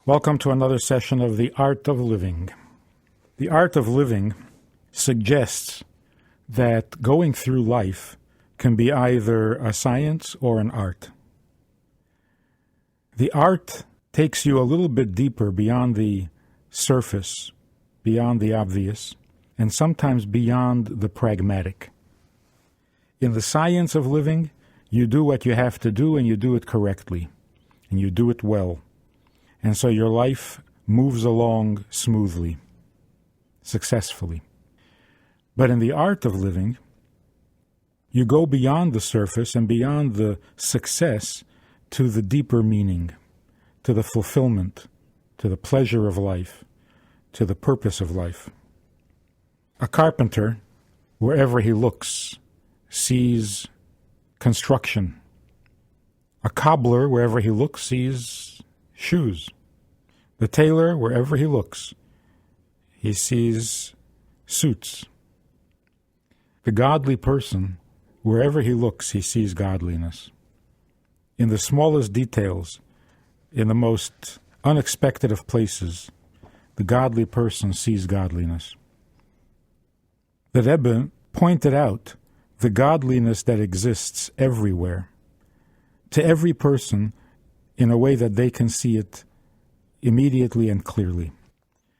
Welcome to another session of The Art of Living. The Art of Living suggests that going through life can be either a science or an art. The art takes you a little bit deeper beyond the surface, beyond the obvious, and sometimes beyond the pragmatic. In the science of living, you do what you have to do and you do it correctly, and you do it well. And so your life moves along smoothly, successfully. But in the art of living, you go beyond the surface and beyond the success to the deeper meaning, to the fulfillment, to the pleasure of life, to the purpose of life. A carpenter, wherever he looks, sees construction. A cobbler, wherever he looks, sees shoes. The tailor, wherever he looks, he sees suits. The godly person, wherever he looks, he sees godliness. In the smallest details, in the most unexpected of places, the godly person sees godliness. The Rabbi pointed out the godliness that exists everywhere, to every person, in a way that they can see it immediately and clearly.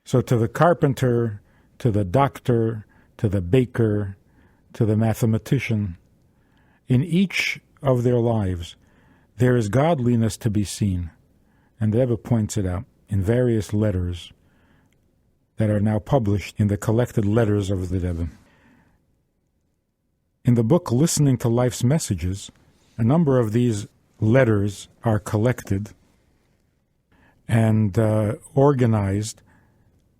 So to the carpenter, to the doctor, to the baker, to the mathematician, in each of their lives, there is godliness to be seen. And the Rebbe points it out in various letters that are now published in the collected letters of the Rebbe. In the book Listening to Life's Messages, a number of these letters are collected and organized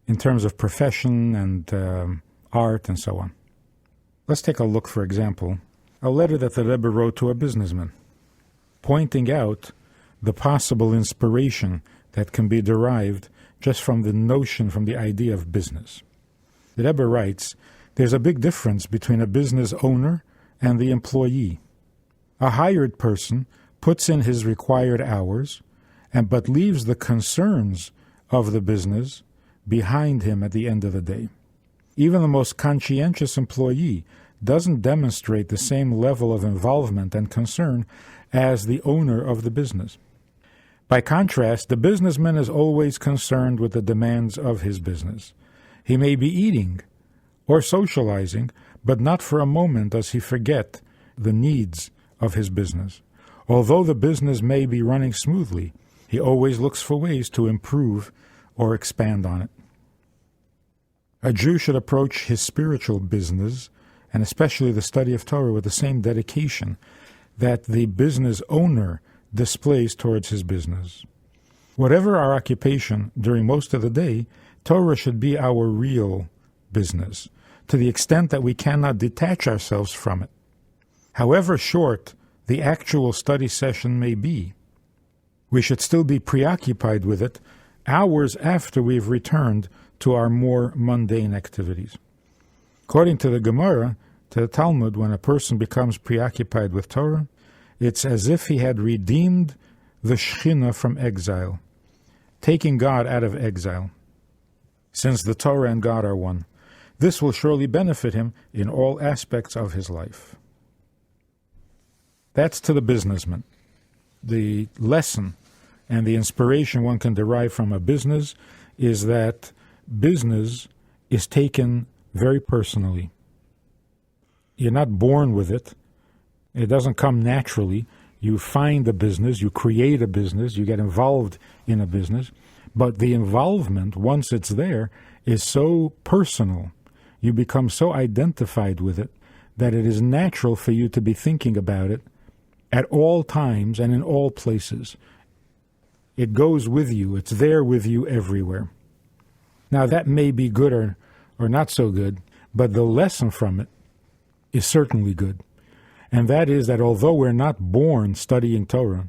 in terms of profession and art and so on. Let's take a look, for example, a letter that the Rebbe wrote to a businessman, pointing out the possible inspiration that can be derived just from the notion, from the idea of business. The Rebbe writes, there's a big difference between a business owner and the employee. A hired person puts in his required hours, but leaves the concerns of the business behind him at the end of the day. Even the most conscientious employee doesn't demonstrate the same level of involvement and concern as the owner of the business. By contrast, the businessman is always concerned with the demands of his business. He may be eating or socializing, but not for a moment does he forget the needs of his business. Although the business may be running smoothly, he always looks for ways to improve or expand on it. A Jew should approach his spiritual business, and especially the study of Torah, with the same dedication that the business owner displays towards his business. Whatever our occupation during most of the day, Torah should be our real business, to the extent that we cannot detach ourselves from it. However short the actual study session may be, we should still be preoccupied with it hours after we've returned to our more mundane activities. According to the Gemara, to the Talmud, when a person becomes preoccupied with Torah, it's as if he had redeemed the Shekhinah from exile, taking God out of exile, since the Torah and God are one. This will surely benefit him in all aspects of his life. That's to the businessman. The lesson and the inspiration one can derive from a business is that business is taken very personally. You're not born with it. It doesn't come naturally. You find a business, you create a business, you get involved in a business, but the involvement, once it's there, is so personal. You become so identified with it that it is natural for you to be thinking about it at all times and in all places. It goes with you. It's there with you everywhere. Now, that may be good or not so good, but the lesson from it is certainly good. And that is that although we're not born studying Torah,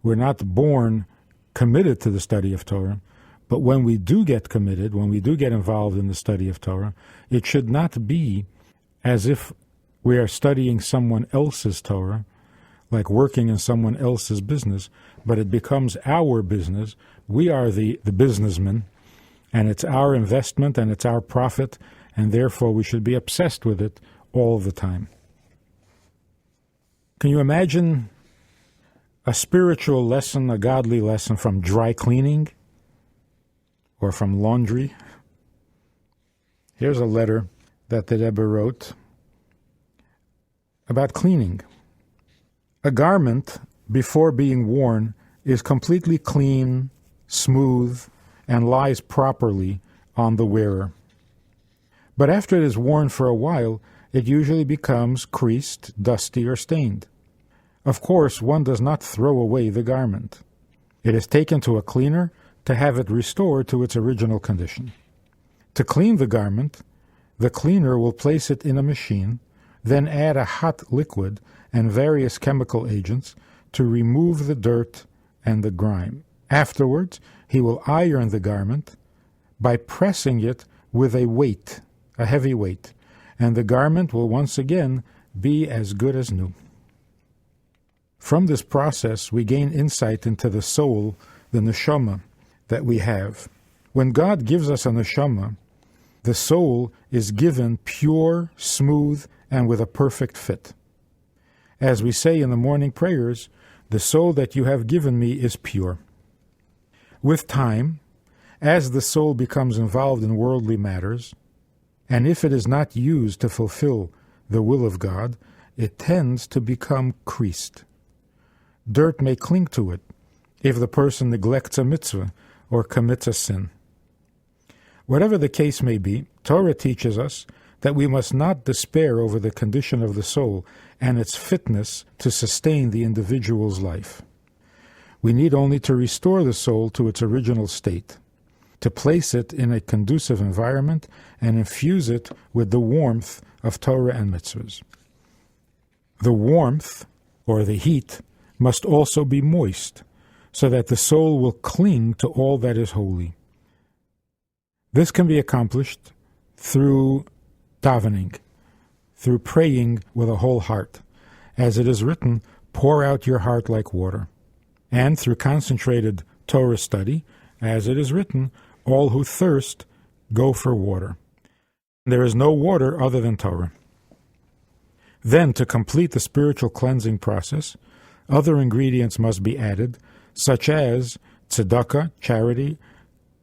we're not born committed to the study of Torah, but when we do get committed, when we do get involved in the study of Torah, it should not be as if we are studying someone else's Torah, like working in someone else's business, but it becomes our business. We are the businessmen, and it's our investment and it's our profit, and therefore we should be obsessed with it all the time. Can you imagine a spiritual lesson, a godly lesson from dry cleaning or from laundry? Here's a letter that the Rebbe wrote about cleaning. A garment, before being worn, is completely clean, smooth, and lies properly on the wearer. But after it is worn for a while, it usually becomes creased, dusty, or stained. Of course, one does not throw away the garment. It is taken to a cleaner to have it restored to its original condition. To clean the garment, the cleaner will place it in a machine, then add a hot liquid and various chemical agents to remove the dirt and the grime. Afterwards, he will iron the garment by pressing it with a weight, a heavy weight, and the garment will once again be as good as new. From this process, we gain insight into the soul, the neshama, that we have. When God gives us a neshama, the soul is given pure, smooth, and with a perfect fit. As we say in the morning prayers, the soul that you have given me is pure. With time, as the soul becomes involved in worldly matters, and if it is not used to fulfill the will of God, it tends to become creased. Dirt may cling to it if the person neglects a mitzvah or commits a sin. Whatever the case may be, Torah teaches us that we must not despair over the condition of the soul and its fitness to sustain the individual's life. We need only to restore the soul to its original state, to place it in a conducive environment and infuse it with the warmth of Torah and mitzvahs. The warmth, or the heat, must also be moist, so that the soul will cling to all that is holy. This can be accomplished through davening, through praying with a whole heart. As it is written, pour out your heart like water. And through concentrated Torah study, as it is written, all who thirst go for water. There is no water other than Torah. Then, to complete the spiritual cleansing process, other ingredients must be added, such as tzedakah, charity,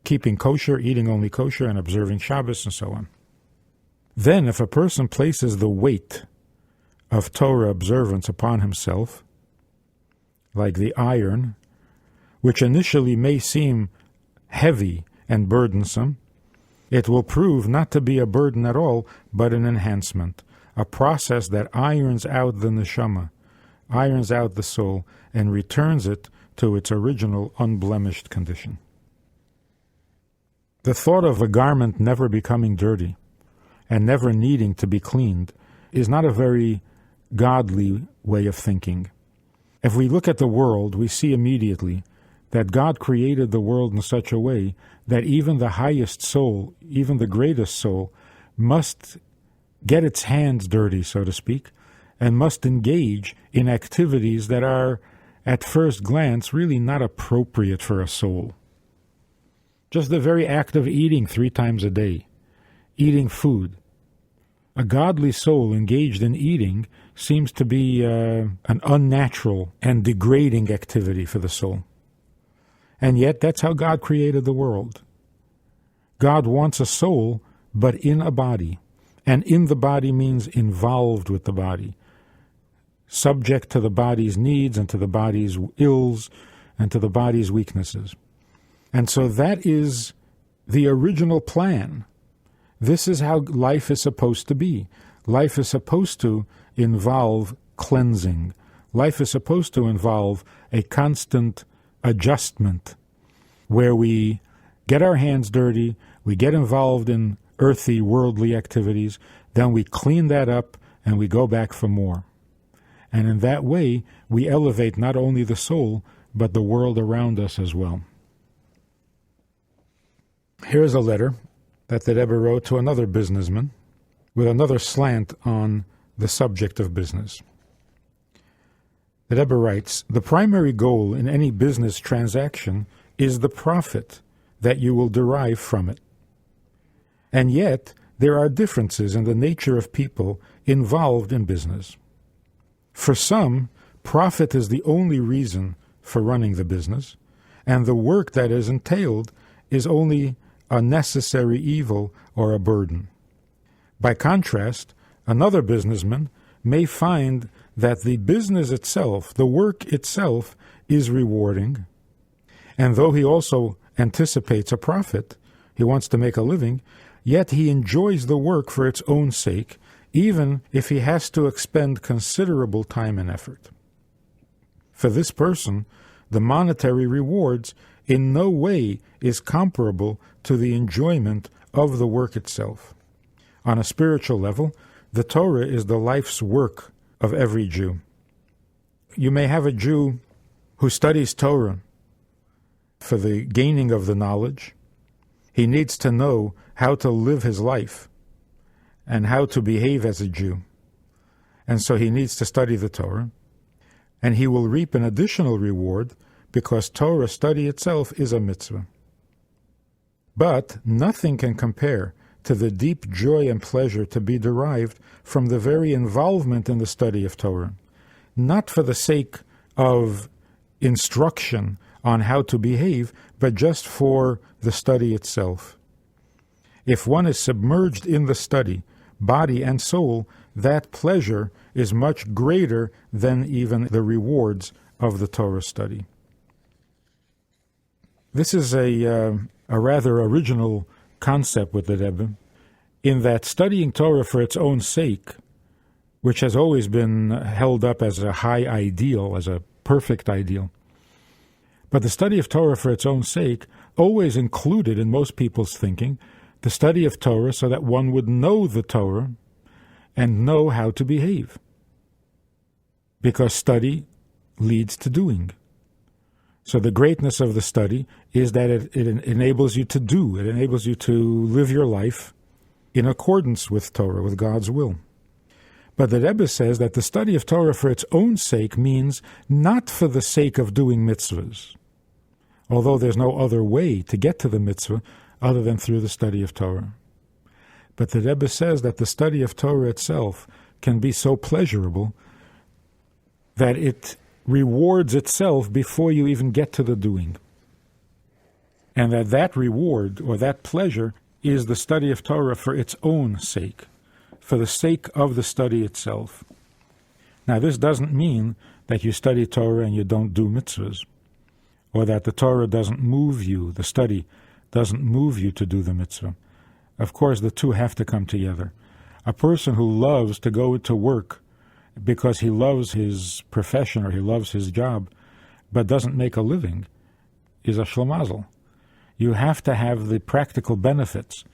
keeping kosher, eating only kosher, and observing Shabbos, and so on. Then, if a person places the weight of Torah observance upon himself, like the iron, which initially may seem heavy and burdensome, it will prove not to be a burden at all, but an enhancement, a process that irons out the neshama, irons out the soul, and returns it to its original unblemished condition. The thought of a garment never becoming dirty and never needing to be cleaned is not a very godly way of thinking. If we look at the world, we see immediately that God created the world in such a way that even the highest soul, even the greatest soul, must get its hands dirty, so to speak, and must engage in activities that are, at first glance, really not appropriate for a soul. Just the very act of eating 3 times a day, eating food. A godly soul engaged in eating seems to be an unnatural and degrading activity for the soul. And yet, that's how God created the world. God wants a soul, but in a body. And in the body means involved with the body, subject to the body's needs and to the body's ills and to the body's weaknesses. And so that is the original plan. This is how life is supposed to be. Life is supposed to involve cleansing. Life is supposed to involve a constant adjustment where we get our hands dirty, we get involved in earthy, worldly activities, then we clean that up and we go back for more. And in that way, we elevate not only the soul, but the world around us as well. Here's a letter that the Rebbe wrote to another businessman with another slant on the subject of business. The Rebbe writes, the primary goal in any business transaction is the profit that you will derive from it. And yet, there are differences in the nature of people involved in business. For some, profit is the only reason for running the business, and the work that is entailed is only a necessary evil or a burden. By contrast, another businessman may find that the business itself, the work itself, is rewarding, and though he also anticipates a profit, he wants to make a living, yet he enjoys the work for its own sake, even if he has to expend considerable time and effort. For this person, the monetary rewards in no way is comparable to the enjoyment of the work itself. On a spiritual level, the Torah is the life's work of every Jew. You may have a Jew who studies Torah for the gaining of the knowledge. He needs to know how to live his life and how to behave as a Jew. And so he needs to study the Torah, and he will reap an additional reward because Torah study itself is a mitzvah. But nothing can compare to the deep joy and pleasure to be derived from the very involvement in the study of Torah, not for the sake of instruction on how to behave, but just for the study itself. If one is submerged in the study, body and soul, that pleasure is much greater than even the rewards of the Torah study. This is a rather original concept with the Rebbe, in that studying Torah for its own sake, which has always been held up as a high ideal, as a perfect ideal, but the study of Torah for its own sake always included in most people's thinking the study of Torah so that one would know the Torah and know how to behave. Because study leads to doing. So the greatness of the study is that it enables you to do. It enables you to live your life in accordance with Torah, with God's will. But the Rebbe says that the study of Torah for its own sake means not for the sake of doing mitzvahs, although there's no other way to get to the mitzvah other than through the study of Torah. But the Rebbe says that the study of Torah itself can be so pleasurable that it rewards itself before you even get to the doing. And that reward or that pleasure is the study of Torah for its own sake, for the sake of the study itself. Now, this doesn't mean that you study Torah and you don't do mitzvahs, or that the Torah doesn't move you, the study doesn't move you to do the mitzvah. Of course, the two have to come together. A person who loves to go to work because he loves his profession or he loves his job, but doesn't make a living, is a shlemazel. You have to have the practical benefits.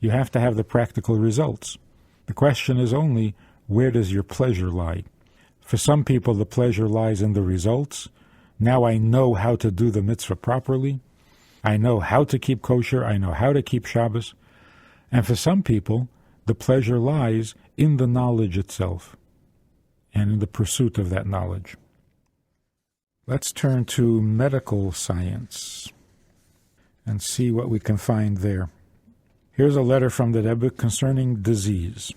You have to have the practical results. The question is only, where does your pleasure lie? For some people, the pleasure lies in the results. Now I know how to do the mitzvah properly. I know how to keep kosher. I know how to keep Shabbos. And for some people, the pleasure lies in the knowledge itself and in the pursuit of that knowledge. Let's turn to medical science and see what we can find there. Here's a letter from the Rebbe concerning disease.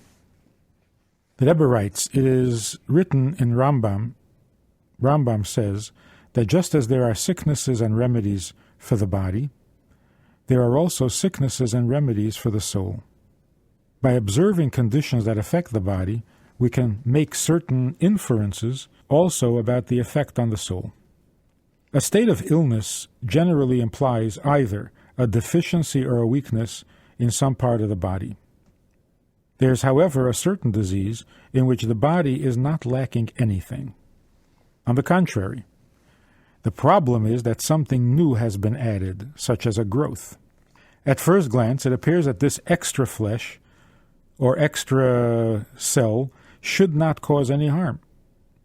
The Rebbe writes, it is written in Rambam. Rambam says that just as there are sicknesses and remedies for the body, there are also sicknesses and remedies for the soul. By observing conditions that affect the body, we can make certain inferences also about the effect on the soul. A state of illness generally implies either a deficiency or a weakness in some part of the body. There is, however, a certain disease in which the body is not lacking anything. On the contrary, the problem is that something new has been added, such as a growth. At first glance, it appears that this extra flesh or extra cell should not cause any harm.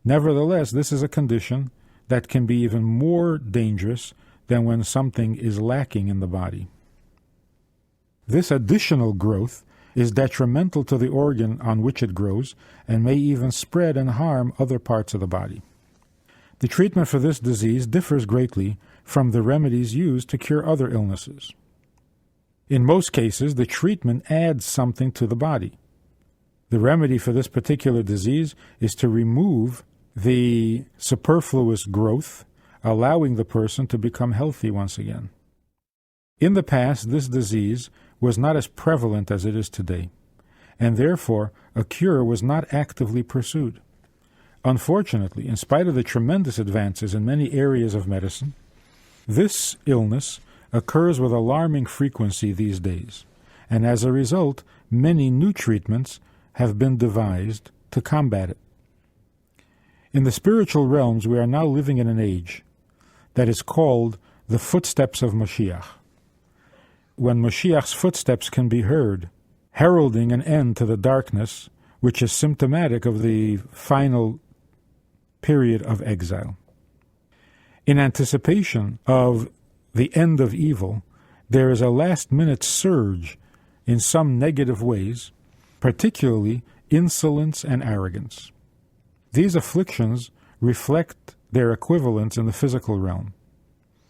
Nevertheless, this is a condition that can be even more dangerous than when something is lacking in the body. This additional growth is detrimental to the organ on which it grows and may even spread and harm other parts of the body. The treatment for this disease differs greatly from the remedies used to cure other illnesses. In most cases, the treatment adds something to the body. The remedy for this particular disease is to remove the superfluous growth, allowing the person to become healthy once again. In the past, this disease was not as prevalent as it is today, and therefore a cure was not actively pursued. Unfortunately, in spite of the tremendous advances in many areas of medicine, this illness occurs with alarming frequency these days, and as a result, many new treatments have been devised to combat it. In the spiritual realms, we are now living in an age that is called the footsteps of Mashiach, when Mashiach's footsteps can be heard, heralding an end to the darkness, which is symptomatic of the final period of exile. In anticipation of the end of evil, there is a last-minute surge in some negative ways, particularly insolence and arrogance. These afflictions reflect their equivalents in the physical realm,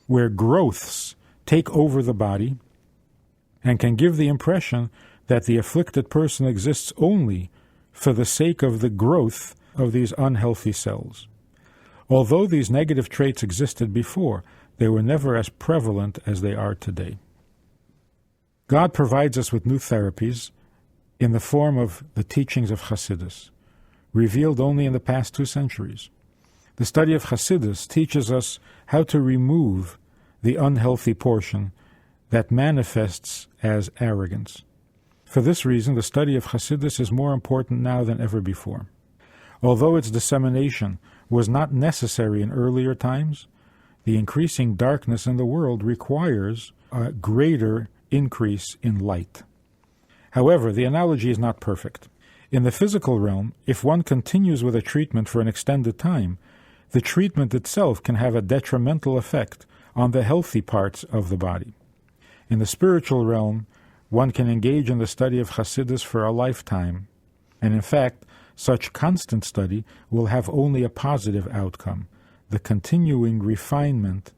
where growths take over the body and can give the impression that the afflicted person exists only for the sake of the growth of these unhealthy cells. Although these negative traits existed before, they were never as prevalent as they are today. God provides us with new therapies in the form of the teachings of Hasidus, revealed only in the past 2 centuries. The study of Hasidus teaches us how to remove the unhealthy portion that manifests as arrogance. For this reason, the study of Hasidus is more important now than ever before. Although its dissemination was not necessary in earlier times, the increasing darkness in the world requires a greater increase in light. However, the analogy is not perfect. In the physical realm, if one continues with a treatment for an extended time, the treatment itself can have a detrimental effect on the healthy parts of the body. In the spiritual realm, one can engage in the study of Hasidus for a lifetime, and in fact, such constant study will have only a positive outcome, the continuing refinement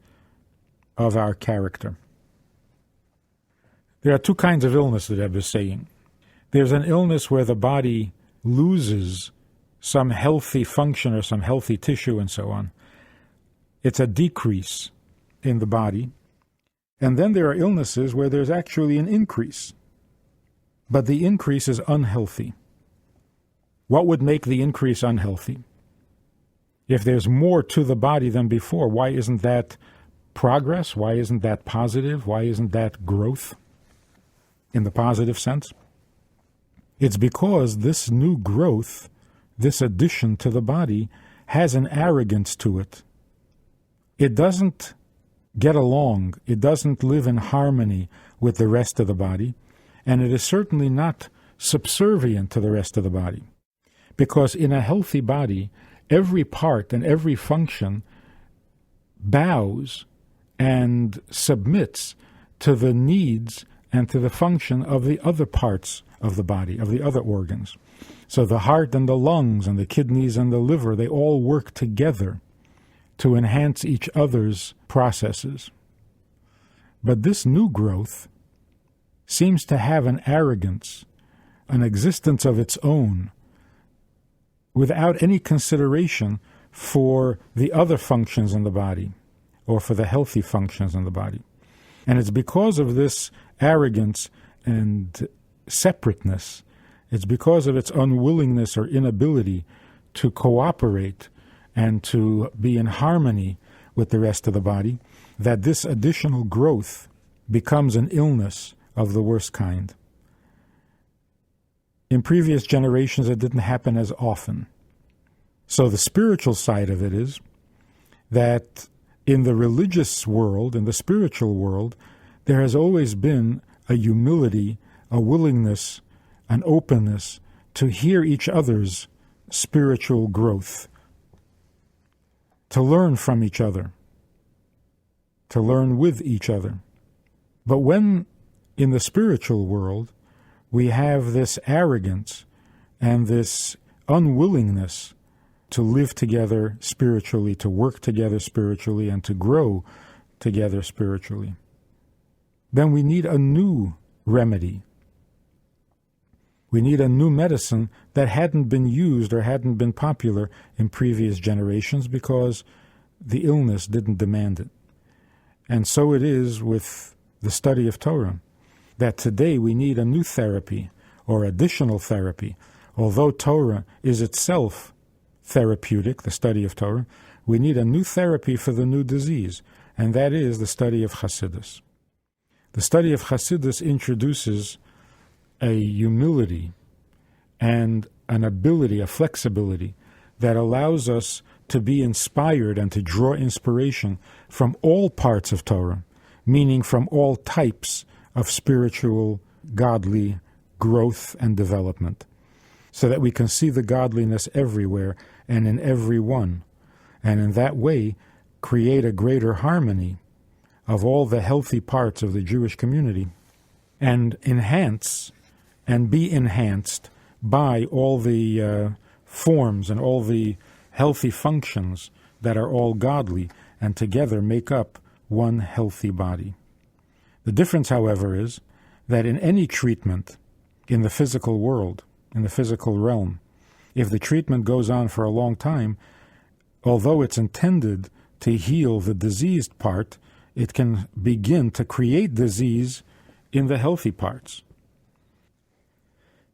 of our character. There are 2 kinds of illness that Rabbi is saying. There's an illness where the body loses some healthy function or some healthy tissue and so on. It's a decrease in the body. And then there are illnesses where there's actually an increase, but the increase is unhealthy. What would make the increase unhealthy? If there's more to the body than before, why isn't that progress? Why isn't that positive? Why isn't that growth in the positive sense? It's because this new growth, this addition to the body, has an arrogance to it. It doesn't get along. It doesn't live in harmony with the rest of the body, and it is certainly not subservient to the rest of the body. Because in a healthy body, every part and every function bows and submits to the needs and to the function of the other parts of the body, of the other organs. So the heart and the lungs and the kidneys and the liver, they all work together to enhance each other's processes. But this new growth seems to have an arrogance, an existence of its own, without any consideration for the other functions in the body, or for the healthy functions in the body. And it's because of this arrogance and separateness, it's because of its unwillingness or inability to cooperate and to be in harmony with the rest of the body, that this additional growth becomes an illness of the worst kind. In previous generations, it didn't happen as often. So the spiritual side of it is that in the religious world, in the spiritual world, there has always been a humility, a willingness, an openness to hear each other's spiritual growth, to learn from each other, to learn with each other. But when in the spiritual world we have this arrogance and this unwillingness to live together spiritually, to work together spiritually, and to grow together spiritually. Then we need a new remedy. We need a new medicine that hadn't been used or hadn't been popular in previous generations because the illness didn't demand it. And so it is with the study of Torah, that today we need a new therapy or additional therapy. Although Torah is itself therapeutic, the study of Torah, we need a new therapy for the new disease, and that is the study of Chassidus. The study of Chassidus introduces a humility and an ability, a flexibility, that allows us to be inspired and to draw inspiration from all parts of Torah, meaning from all types of spiritual, godly growth and development, so that we can see the godliness everywhere and in everyone, and in that way create a greater harmony of all the healthy parts of the Jewish community, and enhance and be enhanced by all the forms and all the healthy functions that are all godly and together make up one healthy body. The difference, however, is that in any treatment in the physical world, in the physical realm, if the treatment goes on for a long time, although it's intended to heal the diseased part, it can begin to create disease in the healthy parts.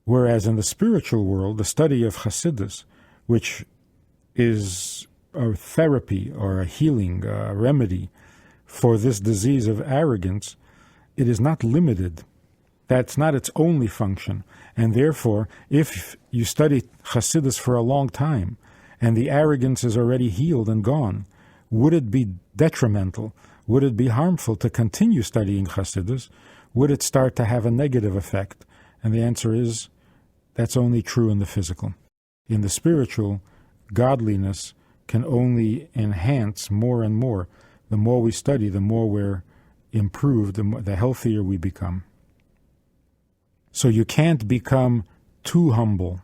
Whereas in the spiritual world, the study of Chassidus, which is a therapy or a healing, a remedy for this disease of arrogance, it is not limited. That's not its only function. And therefore, if you study Chassidus for a long time and the arrogance is already healed and gone, would it be detrimental? Would it be harmful to continue studying Chassidus? Would it start to have a negative effect? And the answer is, that's only true in the physical. In the spiritual, godliness can only enhance more and more. The more we study, the more we're improved, the healthier we become. So you can't become too humble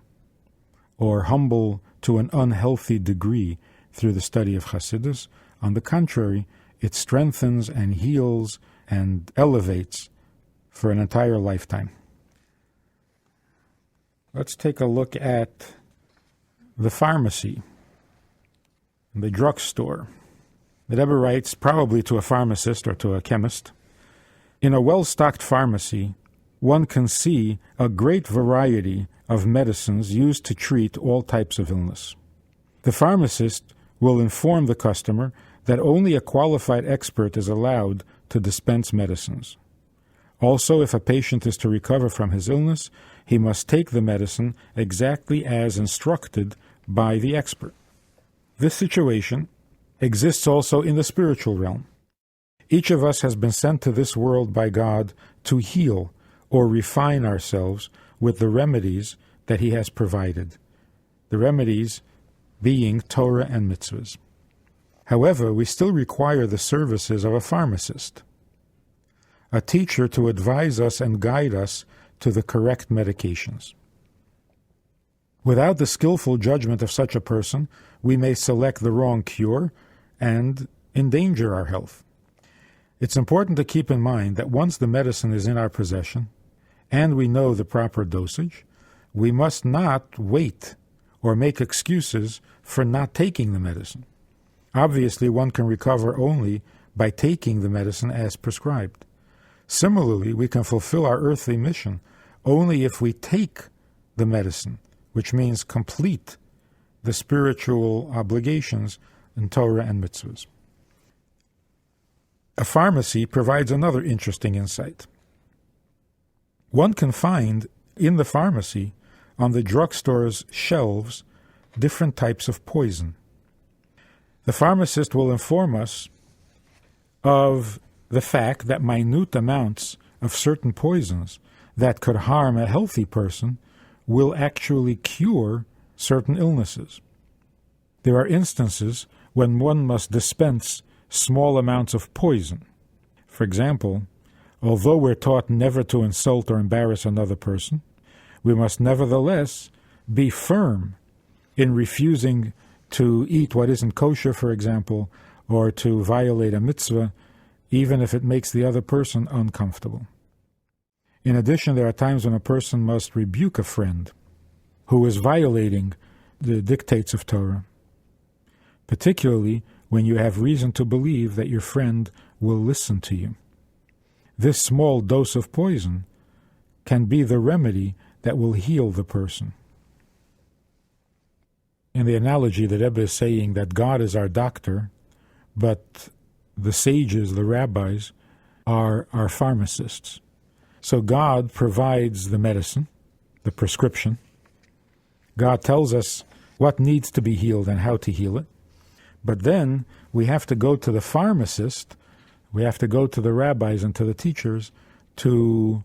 or humble to an unhealthy degree through the study of Chassidus. On the contrary, it strengthens and heals and elevates for an entire lifetime. Let's take a look at the pharmacy, the drugstore. The Rebbe writes, probably to a pharmacist or to a chemist, in a well-stocked pharmacy, one can see a great variety of medicines used to treat all types of illness. The pharmacist will inform the customer that only a qualified expert is allowed to dispense medicines. Also, if a patient is to recover from his illness, he must take the medicine exactly as instructed by the expert. This situation exists also in the spiritual realm. Each of us has been sent to this world by God to heal or refine ourselves with the remedies that He has provided, the remedies being Torah and mitzvahs. However, we still require the services of a pharmacist, a teacher to advise us and guide us to the correct medications. Without the skillful judgment of such a person, we may select the wrong cure and endanger our health. It's important to keep in mind that once the medicine is in our possession and we know the proper dosage, we must not wait or make excuses for not taking the medicine. Obviously, one can recover only by taking the medicine as prescribed. Similarly, we can fulfill our earthly mission only if we take the medicine, which means complete the spiritual obligations in Torah and mitzvahs. A pharmacy provides another interesting insight. One can find in the pharmacy, on the drugstore's shelves, different types of poison. The pharmacist will inform us of the fact that minute amounts of certain poisons that could harm a healthy person will actually cure certain illnesses. There are instances when one must dispense small amounts of poison. For example, although we're taught never to insult or embarrass another person, we must nevertheless be firm in refusing to eat what isn't kosher, for example, or to violate a mitzvah, even if it makes the other person uncomfortable. In addition, there are times when a person must rebuke a friend who is violating the dictates of Torah, particularly when you have reason to believe that your friend will listen to you. This small dose of poison can be the remedy that will heal the person. In the analogy, the Rebbe is saying that God is our doctor, but the sages, the rabbis, are our pharmacists. So God provides the medicine, the prescription. God tells us what needs to be healed and how to heal it. But then we have to go to the pharmacist, we have to go to the rabbis and to the teachers to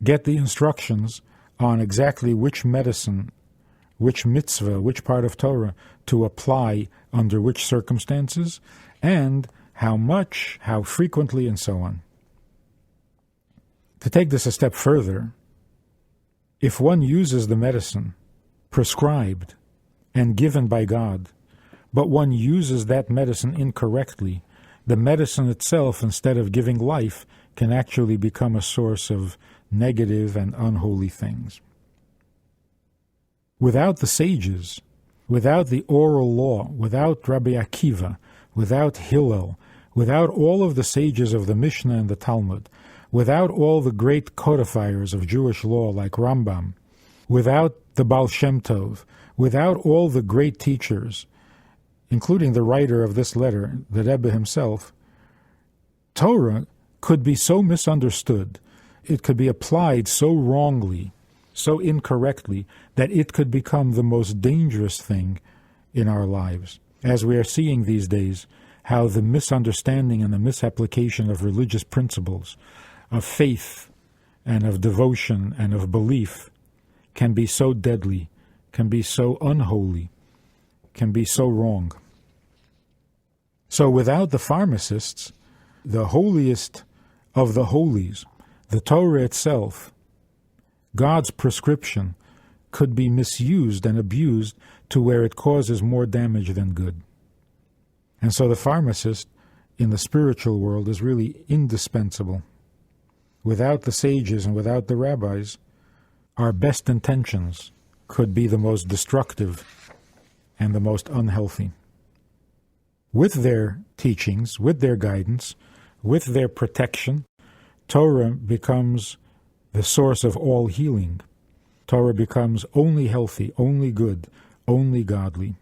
get the instructions on exactly which medicine, which mitzvah, which part of Torah to apply under which circumstances, and how much, how frequently, and so on. To take this a step further, if one uses the medicine prescribed and given by God, but one uses that medicine incorrectly, the medicine itself, instead of giving life, can actually become a source of negative and unholy things. Without the sages, without the oral law, without Rabbi Akiva, without Hillel, without all of the sages of the Mishnah and the Talmud, without all the great codifiers of Jewish law like Rambam, without the Baal Shem Tov, without all the great teachers, including the writer of this letter, the Rebbe himself, Torah could be so misunderstood, it could be applied so wrongly, so incorrectly, that it could become the most dangerous thing in our lives. As we are seeing these days, how the misunderstanding and the misapplication of religious principles, of faith and of devotion and of belief can be so deadly, can be so unholy, can be so wrong. So without the pharmacists, the holiest of the holies, the Torah itself, God's prescription, could be misused and abused to where it causes more damage than good. And so the pharmacist in the spiritual world is really indispensable. Without the sages and without the rabbis, our best intentions could be the most destructive and the most unhealthy. With their teachings, with their guidance, with their protection, Torah becomes the source of all healing. Torah becomes only healthy, only good, only godly.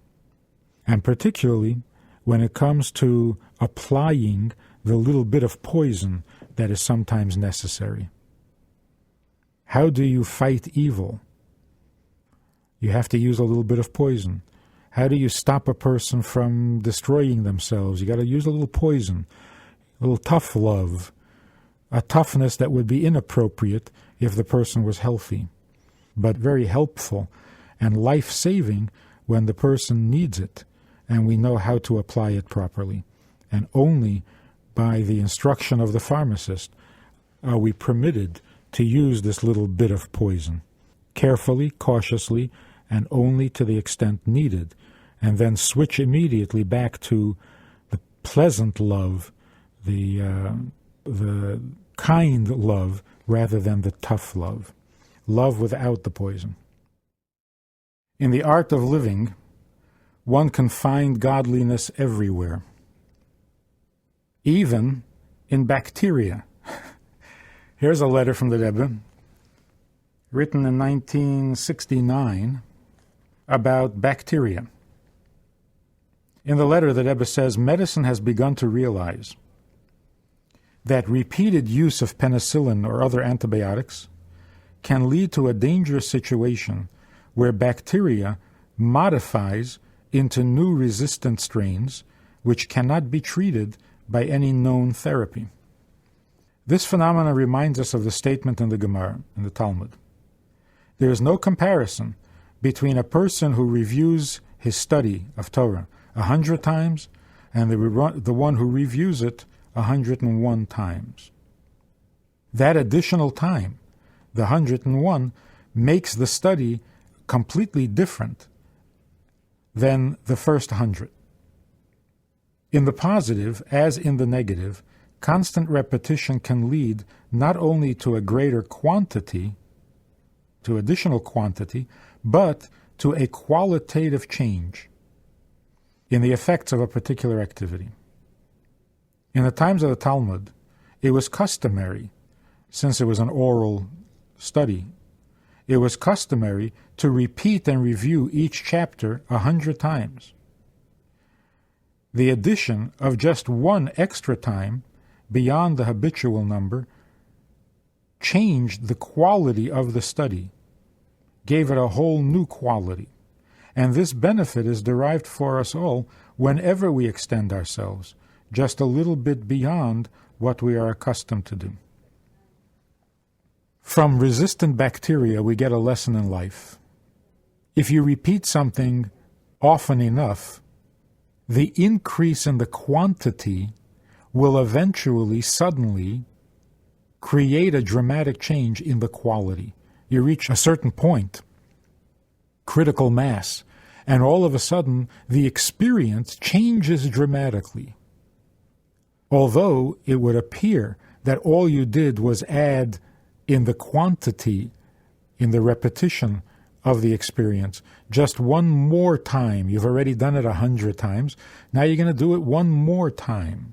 And particularly when it comes to applying the little bit of poison that is sometimes necessary. How do you fight evil? You have to use a little bit of poison. How do you stop a person from destroying themselves? You got to use a little poison, a little tough love, a toughness that would be inappropriate if the person was healthy, but very helpful and life-saving when the person needs it, and we know how to apply it properly. And only by the instruction of the pharmacist are we permitted to use this little bit of poison, carefully, cautiously, and only to the extent needed, and then switch immediately back to the pleasant love, the kind love, rather than the tough love. Love without the poison. In the art of living, one can find godliness everywhere, even in bacteria. Here's a letter from the Rebbe, written in 1969, about bacteria. In the letter, the Rebbe says, medicine has begun to realize that repeated use of penicillin or other antibiotics can lead to a dangerous situation where bacteria modifies into new resistant strains which cannot be treated by any known therapy. This phenomenon reminds us of the statement in the Gemara, in the Talmud. There is no comparison between a person who reviews his study of Torah 100 times and the one who reviews it 101 times. That additional time, the 101, makes the study completely different. than the first 100. In the positive, as in the negative, constant repetition can lead not only to a greater quantity, to additional quantity, but to a qualitative change in the effects of a particular activity. In the times of the Talmud, it was customary, since it was an oral study, it was customary to repeat and review each chapter 100 times. The addition of just one extra time beyond the habitual number changed the quality of the study, gave it a whole new quality. And this benefit is derived for us all whenever we extend ourselves just a little bit beyond what we are accustomed to do. From resistant bacteria, we get a lesson in life. If you repeat something often enough, the increase in the quantity will eventually, suddenly, create a dramatic change in the quality. You reach a certain point, critical mass, and all of a sudden the experience changes dramatically. Although it would appear that all you did was add in the quantity, in the repetition of the experience, just one more time. You've already done it 100 times. Now you're going to do it one more time.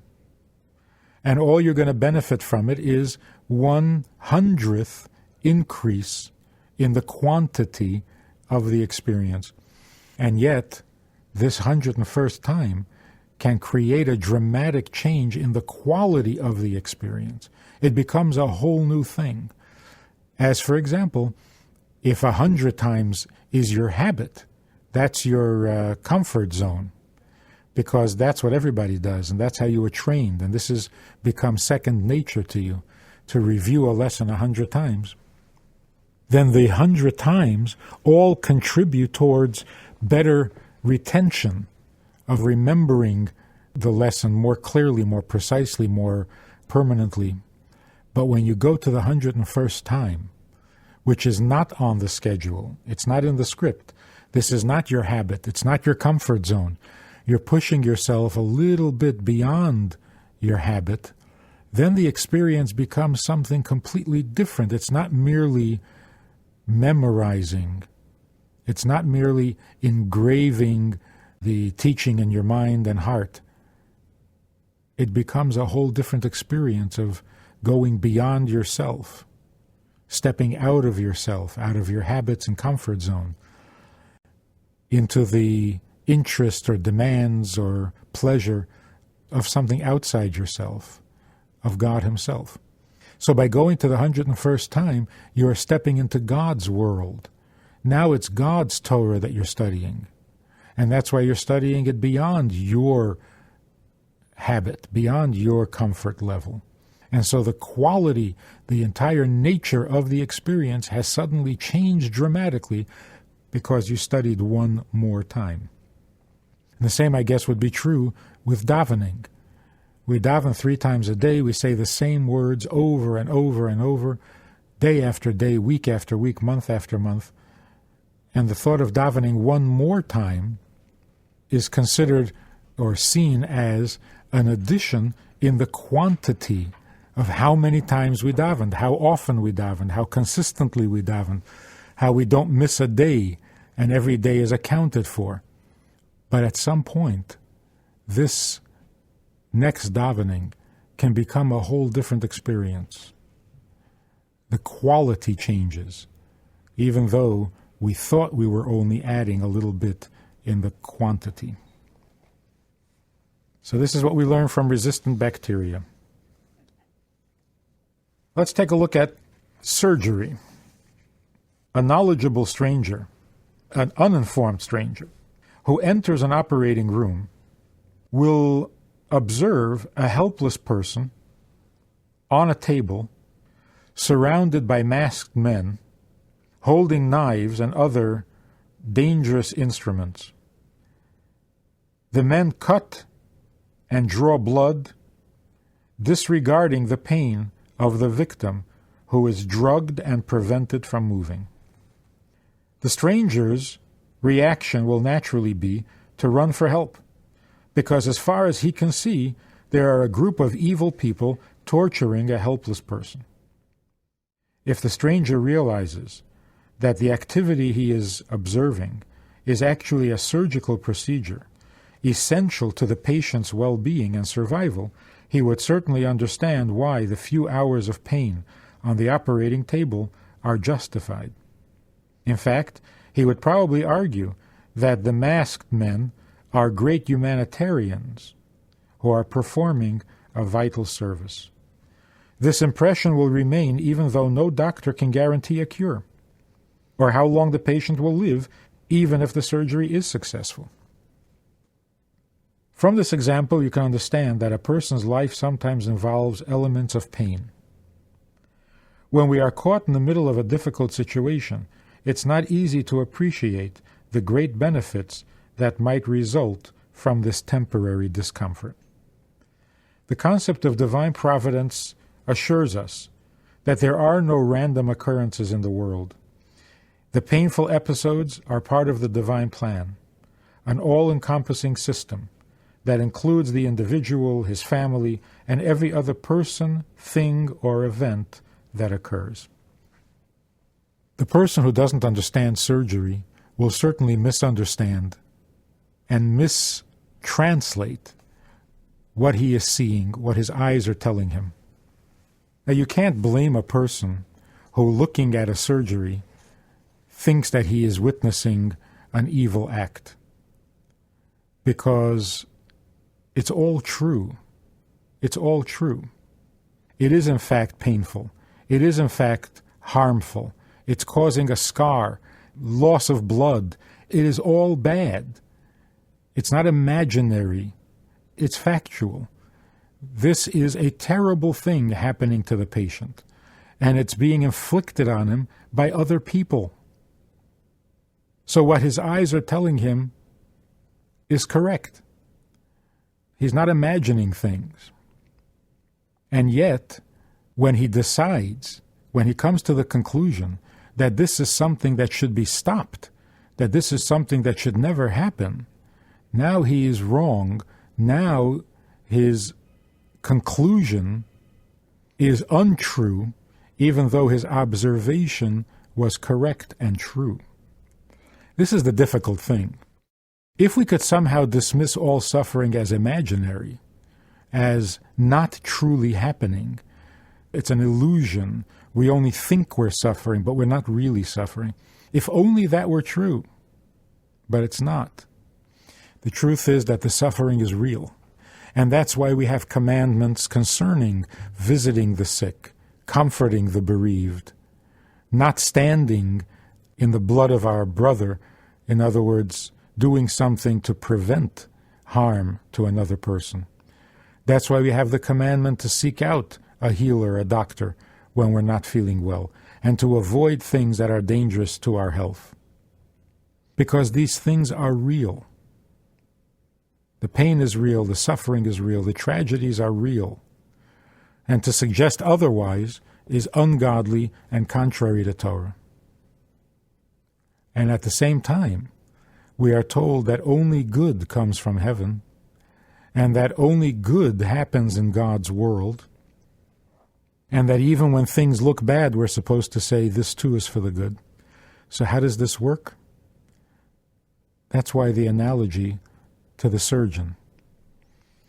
And all you're going to benefit from it is 1/100th increase in the quantity of the experience. And yet, this 101st time can create a dramatic change in the quality of the experience. It becomes a whole new thing. As, for example, if 100 times is your habit, that's your comfort zone, because that's what everybody does, and that's how you were trained, and this has become second nature to you, to review a lesson 100 times, then the 100 times all contribute towards better retention of remembering the lesson more clearly, more precisely, more permanently. But when you go to the 101st time, which is not on the schedule, it's not in the script, this is not your habit, it's not your comfort zone, you're pushing yourself a little bit beyond your habit, then the experience becomes something completely different. It's not merely memorizing, it's not merely engraving the teaching in your mind and heart. It becomes a whole different experience of going beyond yourself, stepping out of yourself, out of your habits and comfort zone, into the interest or demands or pleasure of something outside yourself, of God Himself. So by going to the 101st time, you are stepping into God's world. Now it's God's Torah that you're studying. And that's why you're studying it beyond your habit, beyond your comfort level. And so the quality, the entire nature of the experience has suddenly changed dramatically because you studied one more time. And the same, I guess, would be true with davening. We daven 3 times a day. We say the same words over and over and over, day after day, week after week, month after month. And the thought of davening one more time is considered or seen as an addition in the quantity of how many times we davened, how often we davened, how consistently we davened, how we don't miss a day and every day is accounted for. But at some point, this next davening can become a whole different experience. The quality changes, even though we thought we were only adding a little bit in the quantity. So this is what we learn from resistant bacteria. Let's take a look at surgery. A knowledgeable stranger, an uninformed stranger, who enters an operating room will observe a helpless person on a table surrounded by masked men holding knives and other dangerous instruments. The men cut and draw blood, disregarding the pain of the victim who is drugged and prevented from moving. The stranger's reaction will naturally be to run for help, because as far as he can see, there are a group of evil people torturing a helpless person. If the stranger realizes that the activity he is observing is actually a surgical procedure, essential to the patient's well-being and survival, he would certainly understand why the few hours of pain on the operating table are justified. In fact, he would probably argue that the masked men are great humanitarians who are performing a vital service. This impression will remain even though no doctor can guarantee a cure, or how long the patient will live even if the surgery is successful. From this example, you can understand that a person's life sometimes involves elements of pain. When we are caught in the middle of a difficult situation, it's not easy to appreciate the great benefits that might result from this temporary discomfort. The concept of divine providence assures us that there are no random occurrences in the world. The painful episodes are part of the divine plan, an all-encompassing system that includes the individual, his family, and every other person, thing, or event that occurs. The person who doesn't understand surgery will certainly misunderstand and mistranslate what he is seeing, what his eyes are telling him. Now, you can't blame a person who, looking at a surgery, thinks that he is witnessing an evil act, because it's all true. It's all true. It is in fact painful. It is in fact harmful. It's causing a scar, loss of blood. It is all bad. It's not imaginary. It's factual. This is a terrible thing happening to the patient, and it's being inflicted on him by other people. So what his eyes are telling him is correct. He's not imagining things. And yet, when he decides, when he comes to the conclusion that this is something that should be stopped, that this is something that should never happen, now he is wrong. Now his conclusion is untrue, even though his observation was correct and true. This is the difficult thing. If we could somehow dismiss all suffering as imaginary, as not truly happening, it's an illusion. We only think we're suffering, but we're not really suffering. If only that were true. But it's not. The truth is that the suffering is real. And that's why we have commandments concerning visiting the sick, comforting the bereaved, not standing in the blood of our brother, in other words, doing something to prevent harm to another person. That's why we have the commandment to seek out a healer, a doctor, when we're not feeling well, and to avoid things that are dangerous to our health. Because these things are real. The pain is real, the suffering is real, the tragedies are real. And to suggest otherwise is ungodly and contrary to Torah. And at the same time, we are told that only good comes from heaven, and that only good happens in God's world, and that even when things look bad, we're supposed to say, this too is for the good. So how does this work? That's why the analogy to the surgeon.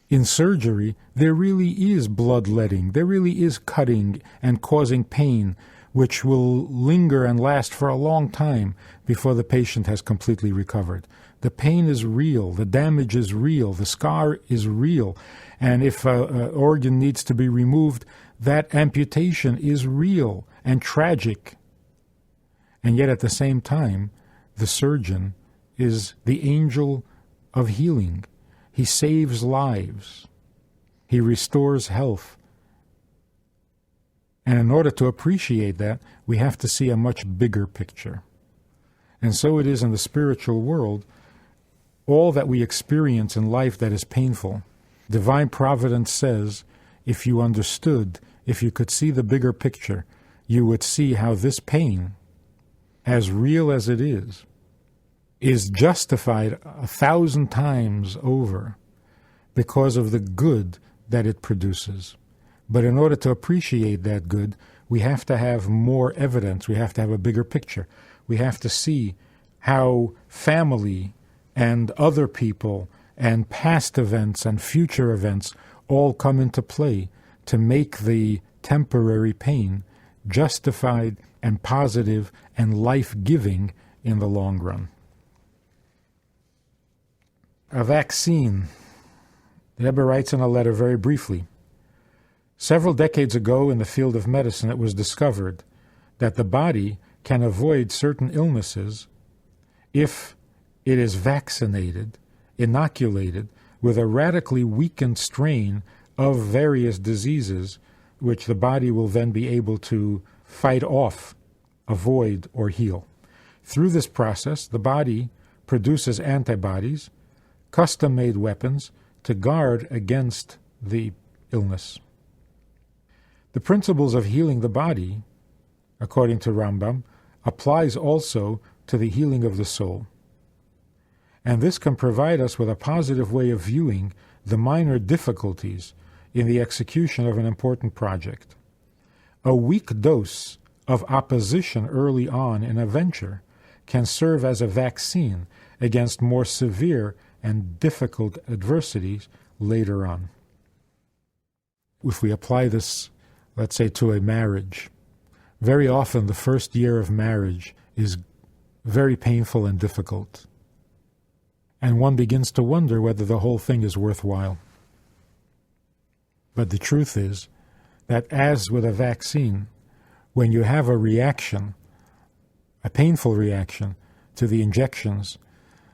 In surgery, there really is bloodletting, there really is cutting and causing pain, which will linger and last for a long time before the patient has completely recovered. The pain is real, the damage is real, the scar is real, and if an organ needs to be removed, that amputation is real and tragic. And yet at the same time, the surgeon is the angel of healing. He saves lives. He restores health. And in order to appreciate that, we have to see a much bigger picture. And so it is in the spiritual world. All that we experience in life that is painful, divine providence says, if you understood, if you could see the bigger picture, you would see how this pain, as real as it is, is justified 1,000 times over because of the good that it produces. But in order to appreciate that good, we have to have more evidence. We have to have a bigger picture. We have to see how family and other people and past events and future events all come into play to make the temporary pain justified and positive and life-giving in the long run. A vaccine. The Rebbe writes in a letter very briefly, several decades ago in the field of medicine it was discovered that the body can avoid certain illnesses if it is vaccinated, inoculated, with a radically weakened strain of various diseases which the body will then be able to fight off, avoid, or heal. Through this process, the body produces antibodies, custom-made weapons, to guard against the illness. The principles of healing the body, according to Rambam, applies also to the healing of the soul. And this can provide us with a positive way of viewing the minor difficulties in the execution of an important project. A weak dose of opposition early on in a venture can serve as a vaccine against more severe and difficult adversities later on. If we apply this, let's say, to a marriage, very often the first year of marriage is very painful and difficult. And one begins to wonder whether the whole thing is worthwhile. But the truth is that, as with a vaccine, when you have a reaction, a painful reaction to the injections,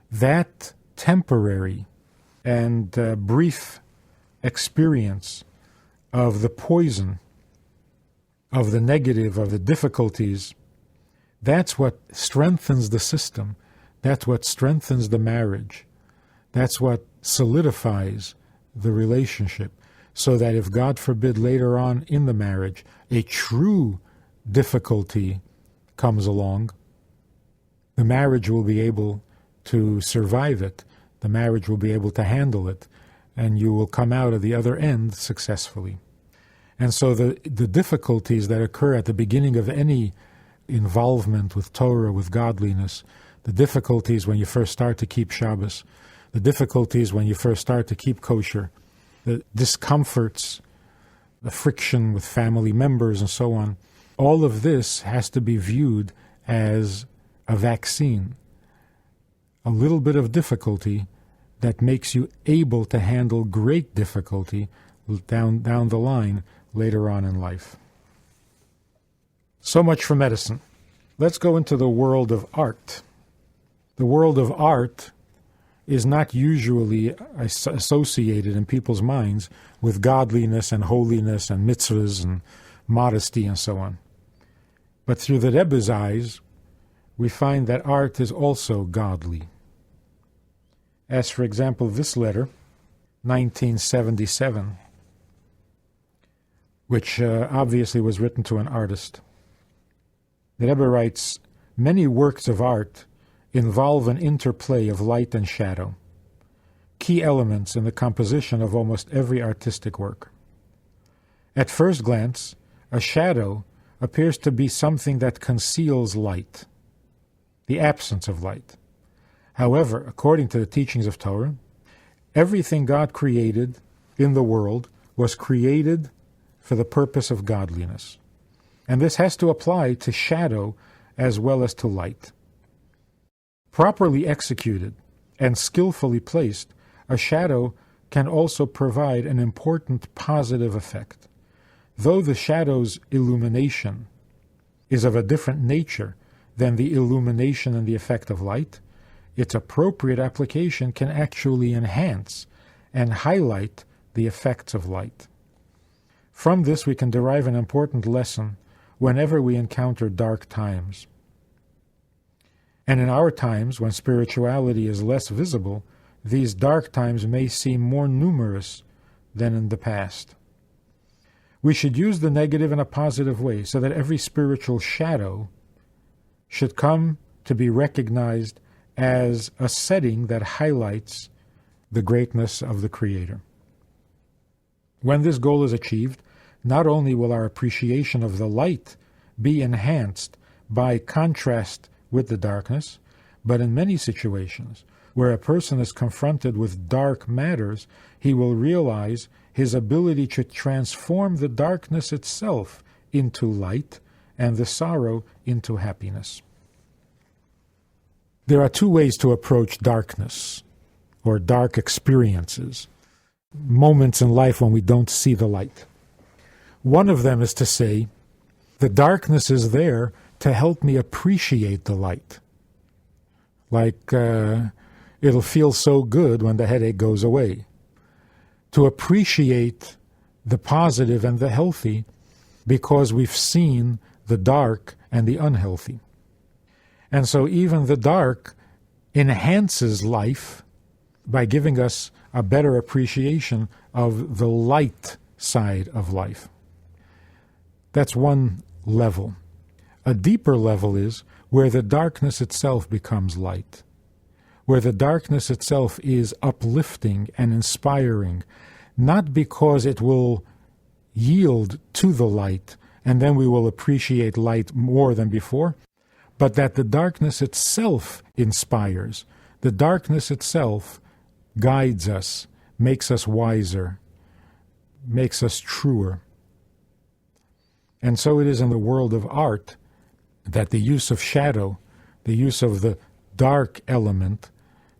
that temporary and brief experience of the poison, of the negative, of the difficulties, that's what strengthens the system. That's what strengthens the marriage. That's what solidifies the relationship, so that if, God forbid, later on in the marriage, a true difficulty comes along, the marriage will be able to survive it. The marriage will be able to handle it, and you will come out of the other end successfully. And so the difficulties that occur at the beginning of any involvement with Torah, with godliness, the difficulties when you first start to keep Shabbos, the difficulties when you first start to keep kosher, the discomforts, the friction with family members and so on, all of this has to be viewed as a vaccine, a little bit of difficulty that makes you able to handle great difficulty down the line later on in life. So much for medicine. Let's go into the world of art. The world of art is not usually associated in people's minds with godliness and holiness and mitzvahs and modesty and so on. But through the Rebbe's eyes, we find that art is also godly. As, for example, this letter, 1977, which obviously was written to an artist. The Rebbe writes, "Many works of art involve an interplay of light and shadow, key elements in the composition of almost every artistic work. At first glance, a shadow appears to be something that conceals light, the absence of light. However, according to the teachings of Torah, everything God created in the world was created for the purpose of godliness. And this has to apply to shadow as well as to light. Properly executed and skillfully placed, a shadow can also provide an important positive effect. Though the shadow's illumination is of a different nature than the illumination and the effect of light, its appropriate application can actually enhance and highlight the effects of light. From this we can derive an important lesson whenever we encounter dark times. And in our times, when spirituality is less visible, these dark times may seem more numerous than in the past. We should use the negative in a positive way, so that every spiritual shadow should come to be recognized as a setting that highlights the greatness of the Creator. When this goal is achieved, not only will our appreciation of the light be enhanced by contrast with the darkness, but in many situations where a person is confronted with dark matters, he will realize his ability to transform the darkness itself into light and the sorrow into happiness. There are two ways to approach darkness or dark experiences, moments in life when we don't see the light. One of them is to say, the darkness is there to help me appreciate the light. Like it'll feel so good when the headache goes away. To appreciate the positive and the healthy because we've seen the dark and the unhealthy. And so even the dark enhances life by giving us a better appreciation of the light side of life. That's one level. A deeper level is where the darkness itself becomes light, where the darkness itself is uplifting and inspiring, not because it will yield to the light and then we will appreciate light more than before, but that the darkness itself inspires. The darkness itself guides us, makes us wiser, makes us truer. And so it is in the world of art that the use of shadow, the use of the dark element,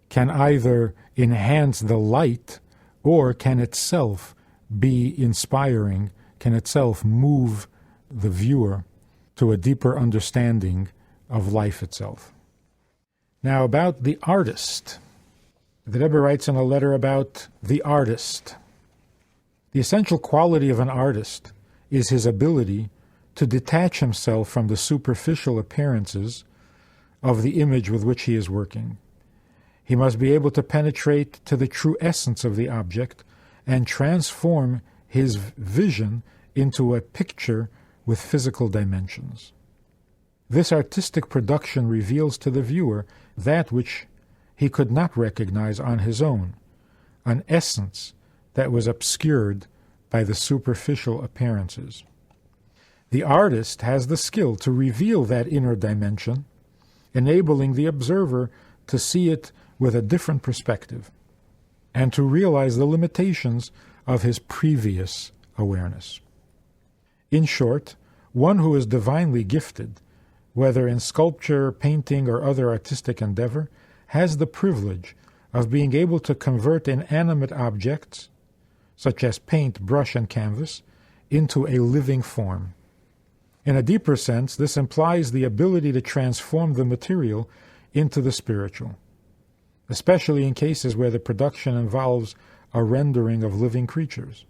can either enhance the light or can itself be inspiring, can itself move the viewer to a deeper understanding of life itself. Now about the artist. The Rebbe writes in a letter about the artist. The essential quality of an artist is his ability to detach himself from the superficial appearances of the image with which he is working. He must be able to penetrate to the true essence of the object and transform his vision into a picture with physical dimensions. This artistic production reveals to the viewer that which he could not recognize on his own, an essence that was obscured by the superficial appearances. The artist has the skill to reveal that inner dimension, enabling the observer to see it with a different perspective and to realize the limitations of his previous awareness. In short, one who is divinely gifted, whether in sculpture, painting, or other artistic endeavor, has the privilege of being able to convert inanimate objects, such as paint, brush, and canvas, into a living form. In a deeper sense, this implies the ability to transform the material into the spiritual, especially in cases where the production involves a rendering of living creatures.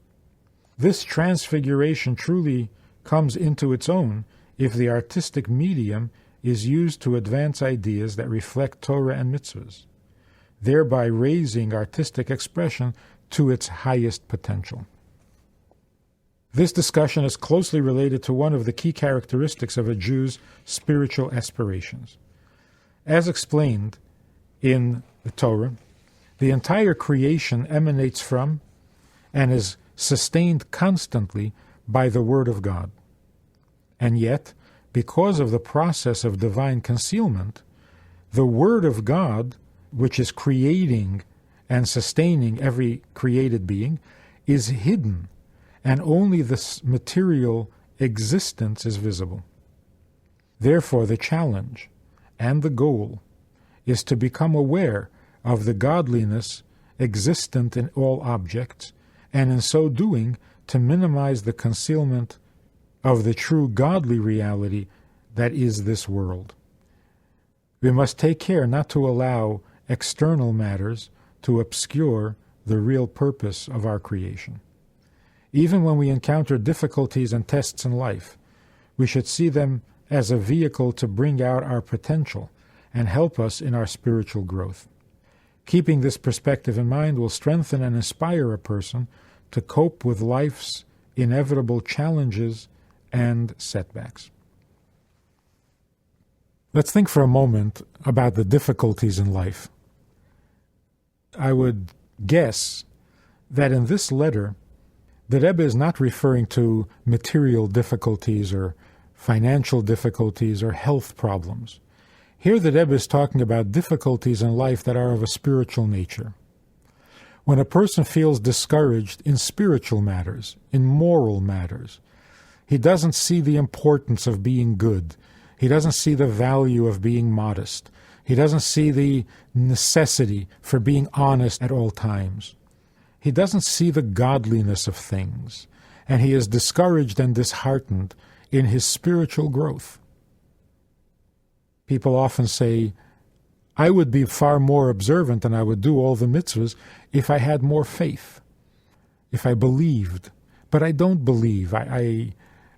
This transfiguration truly comes into its own if the artistic medium is used to advance ideas that reflect Torah and mitzvahs, thereby raising artistic expression to its highest potential. This discussion is closely related to one of the key characteristics of a Jew's spiritual aspirations. As explained in the Torah, the entire creation emanates from and is sustained constantly by the Word of God. And yet, because of the process of divine concealment, the Word of God, which is creating and sustaining every created being, is hidden, and only the material existence is visible. Therefore, the challenge and the goal is to become aware of the godliness existent in all objects, and in so doing, to minimize the concealment of the true godly reality that is this world. We must take care not to allow external matters to obscure the real purpose of our creation. Even when we encounter difficulties and tests in life, we should see them as a vehicle to bring out our potential and help us in our spiritual growth. Keeping this perspective in mind will strengthen and inspire a person to cope with life's inevitable challenges and setbacks. Let's think for a moment about the difficulties in life. I would guess that in this letter, the Rebbe is not referring to material difficulties or financial difficulties or health problems. Here the Rebbe is talking about difficulties in life that are of a spiritual nature. When a person feels discouraged in spiritual matters, in moral matters, he doesn't see the importance of being good. He doesn't see the value of being modest. He doesn't see the necessity for being honest at all times. He doesn't see the godliness of things, and he is discouraged and disheartened in his spiritual growth. People often say, I would be far more observant and I would do all the mitzvahs if I had more faith, if I believed. But I don't believe. I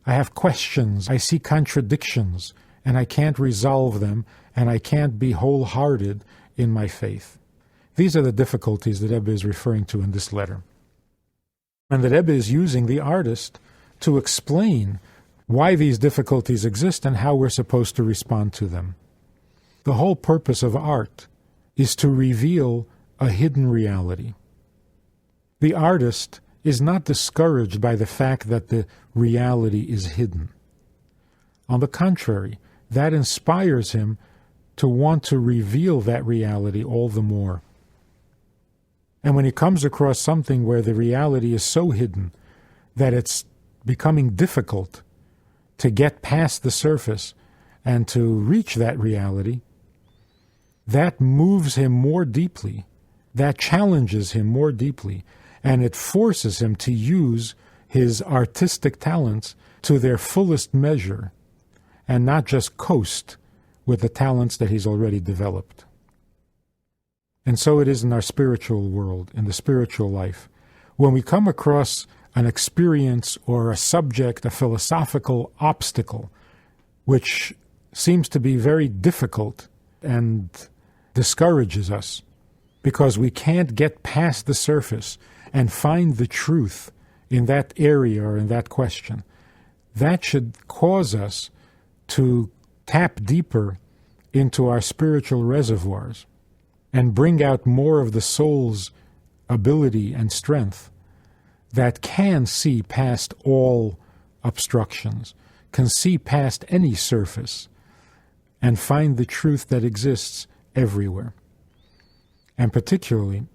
have questions. I see contradictions, and I can't resolve them, and I can't be wholehearted in my faith. These are the difficulties that Rebbe is referring to in this letter. And the Rebbe is using the artist to explain why these difficulties exist and how we're supposed to respond to them. The whole purpose of art is to reveal a hidden reality. The artist is not discouraged by the fact that the reality is hidden. On the contrary, that inspires him to want to reveal that reality all the more. And when he comes across something where the reality is so hidden that it's becoming difficult to get past the surface and to reach that reality, that moves him more deeply, that challenges him more deeply, and it forces him to use his artistic talents to their fullest measure and not just coast with the talents that he's already developed. And so it is in our spiritual world, in the spiritual life. When we come across an experience or a subject, a philosophical obstacle, which seems to be very difficult and discourages us because we can't get past the surface and find the truth in that area or in that question, that should cause us to tap deeper into our spiritual reservoirs and bring out more of the soul's ability and strength that can see past all obstructions, can see past any surface, and find the truth that exists everywhere. And particularly,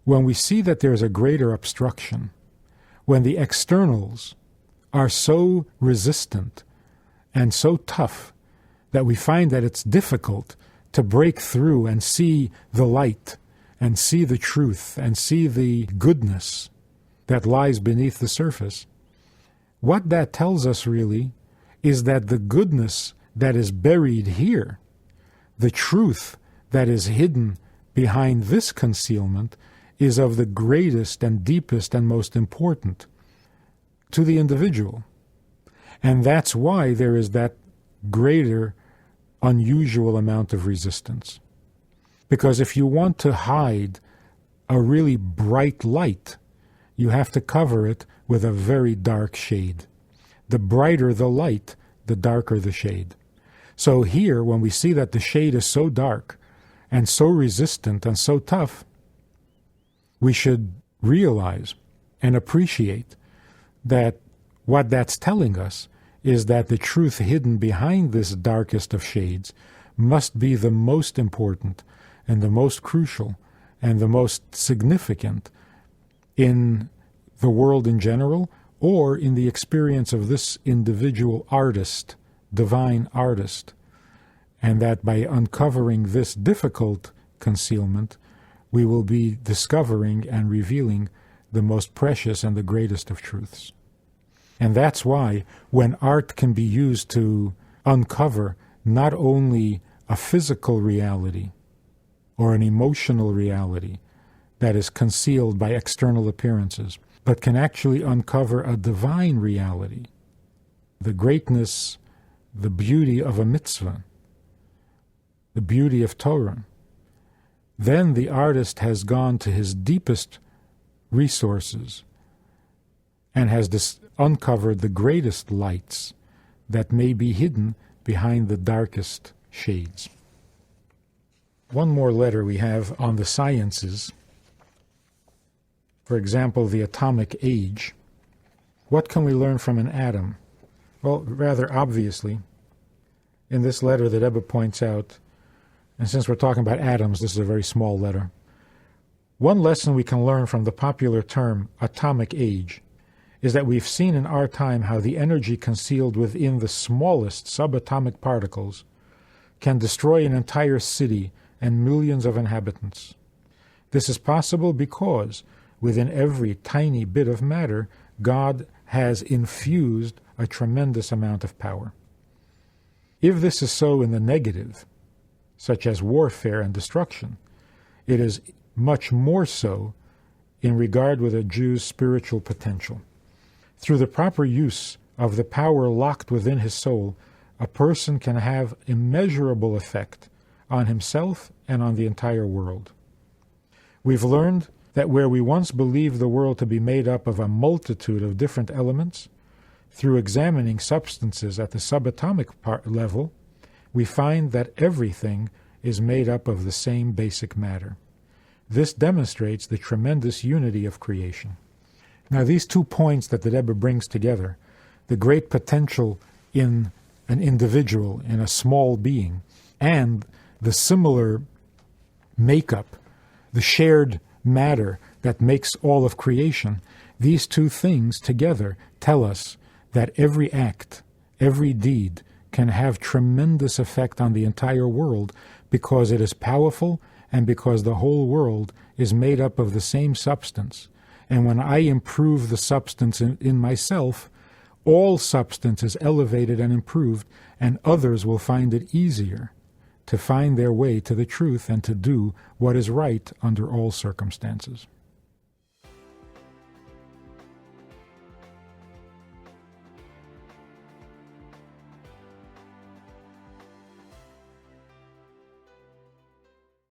when we see that there's a greater obstruction, when the externals are so resistant and so tough that we find that it's difficult to break through and see the light and see the truth and see the goodness that lies beneath the surface, what that tells us really is that the goodness that is buried here, the truth that is hidden behind this concealment, is of the greatest and deepest and most important to the individual. And that's why there is that greater, unusual amount of resistance. Because if you want to hide a really bright light, you have to cover it with a very dark shade. The brighter the light, the darker the shade. So here, when we see that the shade is so dark and so resistant and so tough, we should realize and appreciate that what that's telling us is that the truth hidden behind this darkest of shades must be the most important and the most crucial and the most significant in the world in general, or in the experience of this individual artist, divine artist, and that by uncovering this difficult concealment, we will be discovering and revealing the most precious and the greatest of truths. And that's why when art can be used to uncover not only a physical reality or an emotional reality that is concealed by external appearances, but can actually uncover a divine reality, the greatness, the beauty of a mitzvah, the beauty of Torah, then the artist has gone to his deepest resources and has uncovered the greatest lights that may be hidden behind the darkest shades. One more letter we have on the sciences. For example, the atomic age. What can we learn from an atom? Well, rather obviously, in this letter the Rebbe points out, and since we're talking about atoms, this is a very small letter. One lesson we can learn from the popular term atomic age is that we've seen in our time how the energy concealed within the smallest subatomic particles can destroy an entire city and millions of inhabitants. This is possible because within every tiny bit of matter, God has infused a tremendous amount of power. If this is so in the negative, such as warfare and destruction, it is much more so in regard with a Jew's spiritual potential. Through the proper use of the power locked within his soul, a person can have immeasurable effect on himself and on the entire world. We've learned that where we once believed the world to be made up of a multitude of different elements, through examining substances at the subatomic level, we find that everything is made up of the same basic matter. This demonstrates the tremendous unity of creation. Now, these 2 points that the Rebbe brings together, the great potential in an individual, in a small being, and the similar makeup, the shared matter that makes all of creation, these 2 things together tell us that every act, every deed can have tremendous effect on the entire world because it is powerful and because the whole world is made up of the same substance. And when I improve the substance in myself, all substance is elevated and improved, and others will find it easier to find their way to the truth and to do what is right under all circumstances.